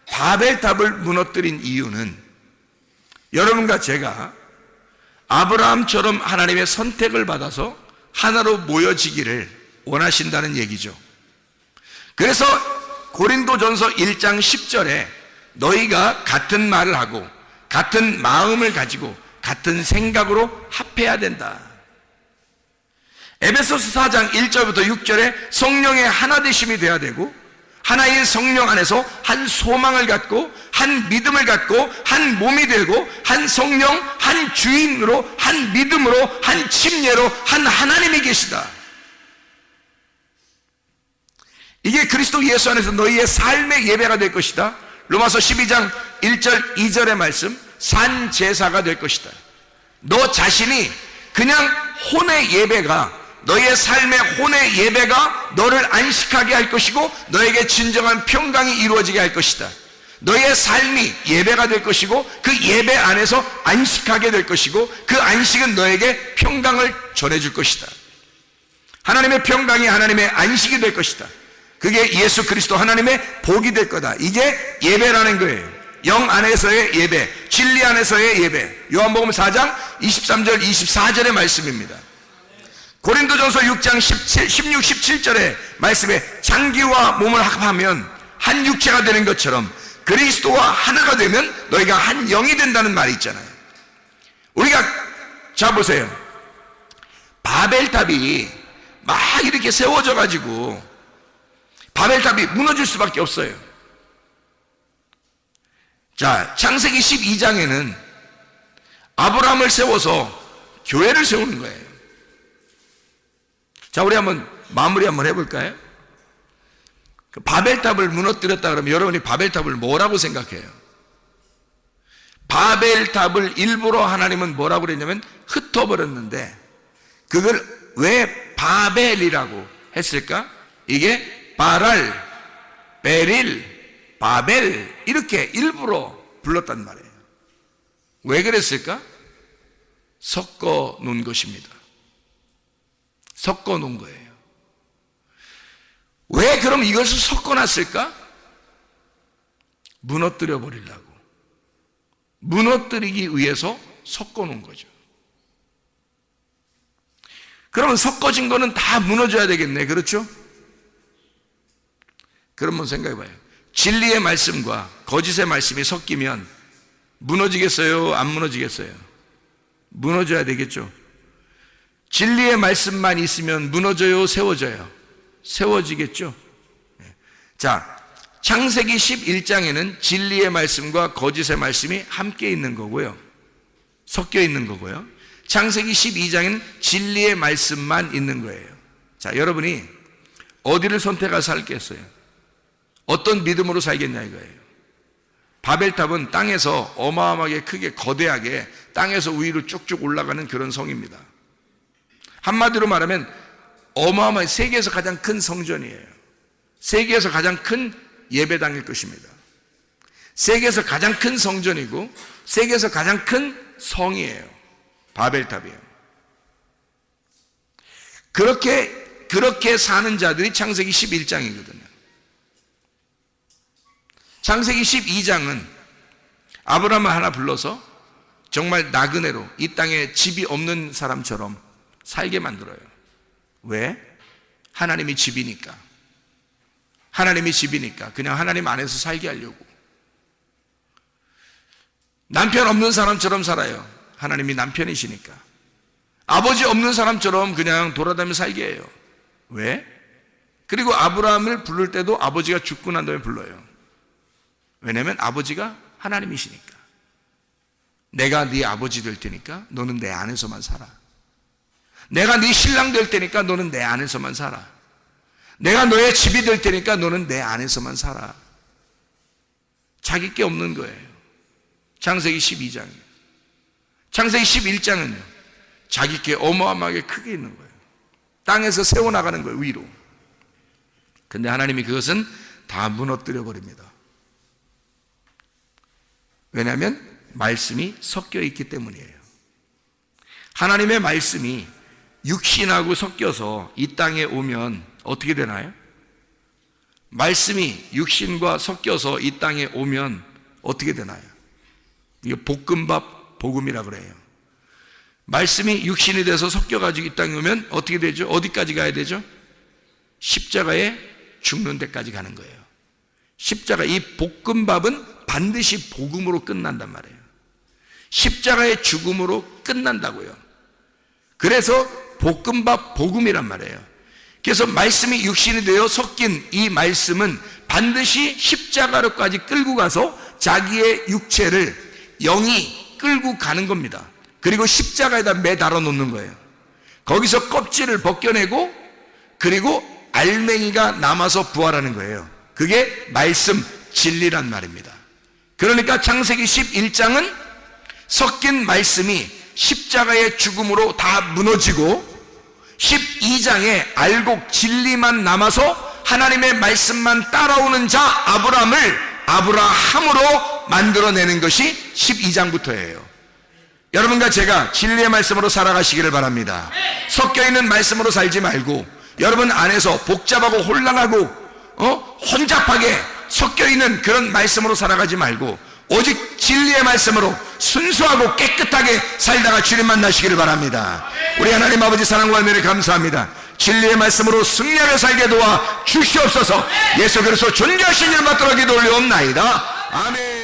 바벨탑을 무너뜨린 이유는 여러분과 제가 아브라함처럼 하나님의 선택을 받아서 하나로 모여지기를 원하신다는 얘기죠. 그래서 고린도전서 1장 10절에 너희가 같은 말을 하고 같은 마음을 가지고 같은 생각으로 합해야 된다. 에베소서 4장 1절부터 6절에 성령의 하나되심이 되어야 되고 하나인 성령 안에서 한 소망을 갖고 한 믿음을 갖고 한 몸이 되고 한 성령, 한 주인으로 한 믿음으로 한 침례로 한 하나님이 계시다. 이게 그리스도 예수 안에서 너희의 삶의 예배가 될 것이다. 로마서 12장 1절 2절의 말씀, 산 제사가 될 것이다. 너 자신이 그냥 혼의 예배가, 너희의 삶의 혼의 예배가 너를 안식하게 할 것이고 너에게 진정한 평강이 이루어지게 할 것이다. 너희의 삶이 예배가 될 것이고 그 예배 안에서 안식하게 될 것이고 그 안식은 너에게 평강을 전해줄 것이다. 하나님의 평강이 하나님의 안식이 될 것이다. 그게 예수 그리스도 하나님의 복이 될 거다. 이게 예배라는 거예요. 영 안에서의 예배, 진리 안에서의 예배. 요한복음 4장 23절 24절의 말씀입니다. 고린도전서 6장 16, 17절의 말씀에 장기와 몸을 합하면 한 육체가 되는 것처럼 그리스도와 하나가 되면 너희가 한 영이 된다는 말이 있잖아요. 우리가 자 보세요. 바벨탑이 막 이렇게 세워져 가지고 바벨탑이 무너질 수밖에 없어요. 자, 창세기 12장에는 아브라함을 세워서 교회를 세우는 거예요. 자, 우리 한번 마무리 한번 해볼까요? 그 바벨탑을 무너뜨렸다 그러면 여러분이 바벨탑을 뭐라고 생각해요? 바벨탑을 일부러 하나님은 뭐라고 그랬냐면 흩어버렸는데 그걸 왜 바벨이라고 했을까? 이게 바랄, 베릴, 바벨 이렇게 일부러 불렀단 말이에요. 왜 그랬을까? 섞어 놓은 것입니다. 섞어 놓은 거예요. 왜 그럼 이것을 섞어 놨을까? 무너뜨려 버리려고. 무너뜨리기 위해서 섞어 놓은 거죠. 그러면 섞어진 거는 다 무너져야 되겠네. 그렇죠? 그러면 생각해 봐요. 진리의 말씀과 거짓의 말씀이 섞이면 무너지겠어요? 안 무너지겠어요? 무너져야 되겠죠. 진리의 말씀만 있으면 무너져요? 세워져요? 세워지겠죠. 자, 창세기 11장에는 진리의 말씀과 거짓의 말씀이 함께 있는 거고요. 섞여 있는 거고요. 창세기 12장에는 진리의 말씀만 있는 거예요. 자, 여러분이 어디를 선택해서 살겠어요? 어떤 믿음으로 살겠냐 이거예요. 바벨탑은 땅에서 어마어마하게 크게 거대하게 땅에서 위로 쭉쭉 올라가는 그런 성입니다. 한마디로 말하면 어마어마한 세계에서 가장 큰 성전이에요. 세계에서 가장 큰 예배당일 것입니다. 세계에서 가장 큰 성전이고 세계에서 가장 큰 성이에요. 바벨탑이에요. 그렇게 사는 자들이 창세기 11장이거든요. 창세기 12장은 아브라함을 하나 불러서 정말 나그네로 이 땅에 집이 없는 사람처럼 살게 만들어요. 왜? 하나님이 집이니까. 하나님이 집이니까 그냥 하나님 안에서 살게 하려고. 남편 없는 사람처럼 살아요. 하나님이 남편이시니까. 아버지 없는 사람처럼 그냥 돌아다니며 살게 해요. 왜? 그리고 아브라함을 부를 때도 아버지가 죽고 난 다음에 불러요. 왜냐하면 아버지가 하나님이시니까. 내가 네 아버지 될 테니까 너는 내 안에서만 살아. 내가 네 신랑 될 테니까 너는 내 안에서만 살아. 내가 너의 집이 될 테니까 너는 내 안에서만 살아. 자기 게 없는 거예요. 창세기 12장이에요. 창세기 11장은요. 자기 게 어마어마하게 크게 있는 거예요. 땅에서 세워나가는 거예요. 위로. 근데 하나님이 그것은 다 무너뜨려 버립니다. 왜냐하면 말씀이 섞여 있기 때문이에요. 하나님의 말씀이 육신하고 섞여서 이 땅에 오면 어떻게 되나요? 말씀이 육신과 섞여서 이 땅에 오면 어떻게 되나요? 이게 볶음밥 복음이라 그래요. 말씀이 육신이 돼서 섞여가지고 이 땅에 오면 어떻게 되죠? 어디까지 가야 되죠? 십자가에 죽는 데까지 가는 거예요. 십자가, 이 볶음밥은 반드시 복음으로 끝난단 말이에요. 십자가의 죽음으로 끝난다고요. 그래서 볶음밥 복음이란 말이에요. 그래서 말씀이 육신이 되어 섞인 이 말씀은 반드시 십자가로까지 끌고 가서 자기의 육체를 영이 끌고 가는 겁니다. 그리고 십자가에다 매달아 놓는 거예요. 거기서 껍질을 벗겨내고 그리고 알맹이가 남아서 부활하는 거예요. 그게 말씀, 진리란 말입니다. 그러니까 창세기 11장은 섞인 말씀이 십자가의 죽음으로 다 무너지고 12장에 알곡 진리만 남아서 하나님의 말씀만 따라오는 자 아브라함을 아브라함으로 만들어내는 것이 12장부터예요. 여러분과 제가 진리의 말씀으로 살아가시기를 바랍니다. 섞여있는 말씀으로 살지 말고 여러분 안에서 복잡하고 혼란하고 혼잡하게 섞여있는 그런 말씀으로 살아가지 말고 오직 진리의 말씀으로 순수하고 깨끗하게 살다가 주님 만나시기를 바랍니다. 우리 하나님 아버지 사랑과 은혜를 감사합니다. 진리의 말씀으로 승리하며 살게 도와 주시옵소서. 예수 그리스도 존귀하신 이름 받들어 기도 올리옵나이다. 아멘.